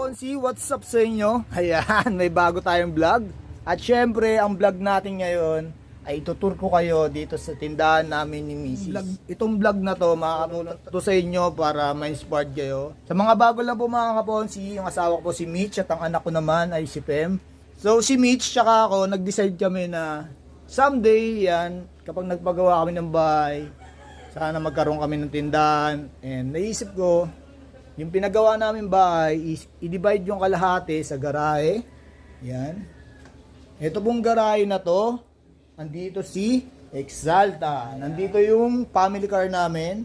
Ponsi, what's up sa inyo? Ayan, may bago tayong vlog. At syempre, ang vlog natin ngayon ay tutur ko kayo dito sa tindahan namin ni Mrs. Itong vlog na to, makakatulong to sa inyo para ma-inspired kayo. Sa mga bago lang po mga kaponsi, yung asawa ko po si Mitch at ang anak ko naman ay si Pem. So si Mitch tsaka ako, nag-decide kami na someday, yan, kapag nagpagawa kami ng bahay, sana magkaroon kami ng tindahan. And naisip ko, yung pinagawa namin bahay is i-divide yung kalahati sa garahe. Yan. Ito pong garahe na to, nandito si Exalta. Nandito yung family car namin.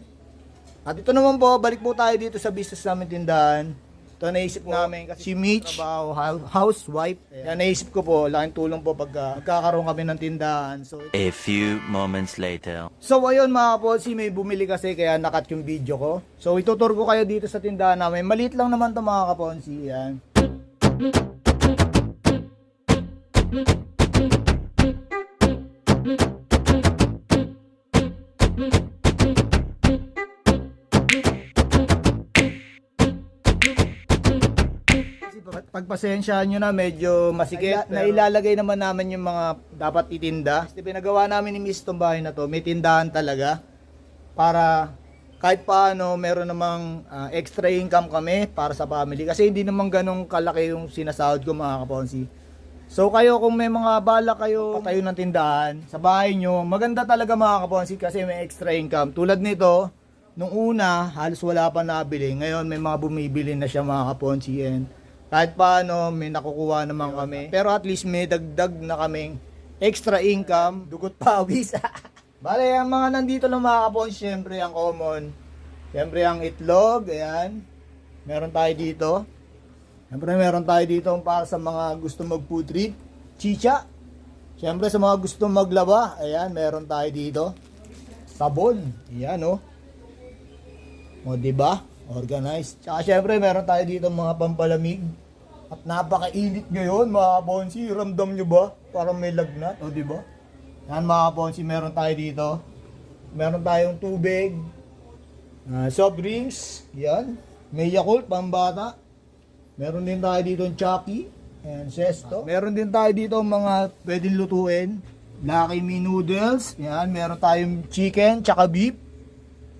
At ito naman po, balik po tayo dito sa business namin tindahan. Ito naisip namin kasi si Mitch, trabaho, housewife. Yan naisip ko po, laking tulong po pag magkakaroon kami ng tindahan. So, a few moments later. So ayun mga kaponsi, may bumili kasi kaya nakat yung video ko. So itutur ko kayo dito sa tindahan namin. Maliit lang naman to mga kaponsi. Yan. Pagpasensyahan nyo na medyo masikip. Nailalagay naman namin yung mga dapat itinda. Pinagawa namin ni Miss itong bahay na to. May tindahan talaga. Para kahit paano meron namang extra income kami para sa family. Kasi hindi naman ganong kalaki yung sinasahod ko mga kaponsi. So kayo kung may mga bala kayo patayo ng tindahan sa bahay nyo, maganda talaga mga kaponsi kasi may extra income. Tulad nito, nung una halos wala pa nabili. Ngayon may mga bumibili na siya mga kaponsi. And kahit paano, may nakukuha naman kami. Pero at least may dagdag na kaming extra income, dugot pawis. Bale, ang mga nandito lang mga kapon, syempre ang common. Syempre ang itlog, ayan. Meron tayo dito. Syempre meron tayo dito para sa mga gusto mag-food trip. Chicha. Syempre sa mga gusto maglaba, ayan, meron tayo dito. Sabon, ayan oh. O diba? Organized. Tsaka syempre meron tayo dito mga pampalamig. At napakainit ngayon mga kaponsi. Ramdam nyo ba? Parang may lagnat. O diba? Yan mga kaponsi, meron tayo dito. Meron tayong tubig. Soft drinks. Yan. May Yakult, pambata. Meron din tayo dito ng Chucky. And Sesto. Meron din tayo dito mga pwedeng lutuin. Lucky Me Noodles. Yan. Meron tayong chicken, tsaka beef.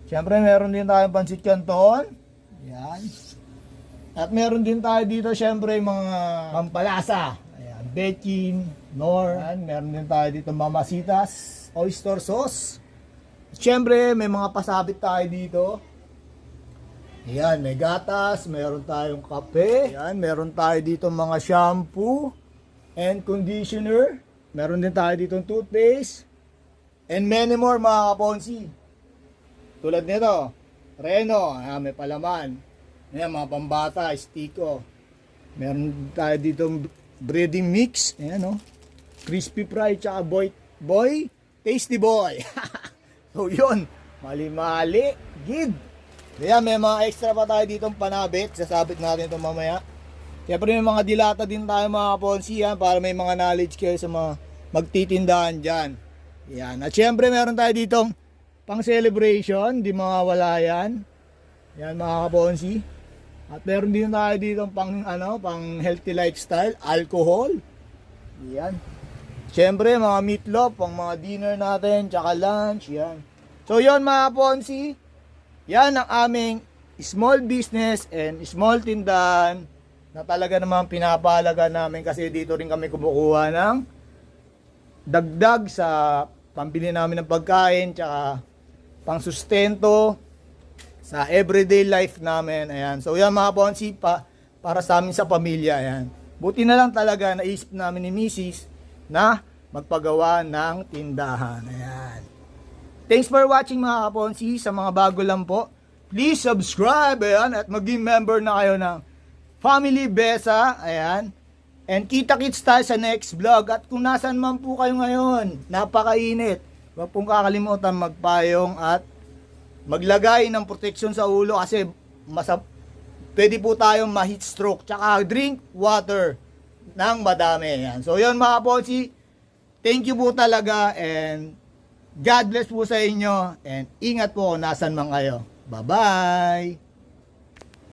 Siyempre meron din tayong pansit canton. Yan. At meron din tayo dito syempre mga pampalasa. Ayan, bechin, nor. Ayan, meron din tayo dito mamasitas, oyster sauce. Siyempre may mga pasabit tayo dito. Ayan, may gatas, meron tayong kape. Ayan, meron tayo dito mga shampoo and conditioner. Meron din tayo dito toothpaste. And many more mga kaponsi. Tulad nito, Reno, ayan, may palaman. Ayan, mga pambata, Stiko. Meron tayo dito breading mix. Ayan, oh. Crispy fry, tsaka boy, tasty boy. So, yun. Mali-mali. Gid. Ayan, may mga extra pa tayo ditong panabit. Sasabit natin ito mamaya. Siyempre, may mga dilata din tayo mga kaponsi, yan, para may mga knowledge kayo sa mga magtitindahan dyan. Ayan. At siyempre, meron tayo ditong pang celebration. Di mawawala yan. Yan mga kaponsi. At meron din tayo dito pang healthy lifestyle, alcohol. Yan. Siyempre mga meatloaf, pang mga dinner natin, tsaka lunch, yan. So yon mga kaponsi. Yan ang aming small business and small tindahan na talaga namang pinapahalaga namin kasi dito rin kami kumukuha ng dagdag sa pambili namin ng pagkain, tsaka pang sustento sa everyday life namin. Ayan. So yan mga ponsi para sa amin sa pamilya. Ayan. Buti na lang talaga naisip namin ni Mrs. na magpagawa ng tindahan. Ayan. Thanks for watching mga kaponsi. Sa mga bago lang po, please subscribe. Ayan. At maging member na kayo ng Family Besa. Ayan. And kita-kits tayo sa next vlog. At kung nasan man po kayo ngayon, napakainit. Huwag pong kakalimutan magpayong at maglagay ng protection sa ulo kasi pwede po tayong ma-heat stroke. Tsaka drink water ng madami. Yan. So yun mga kaponsi, thank you po talaga and God bless po sa inyo and ingat po kung nasan man kayo. Bye-bye!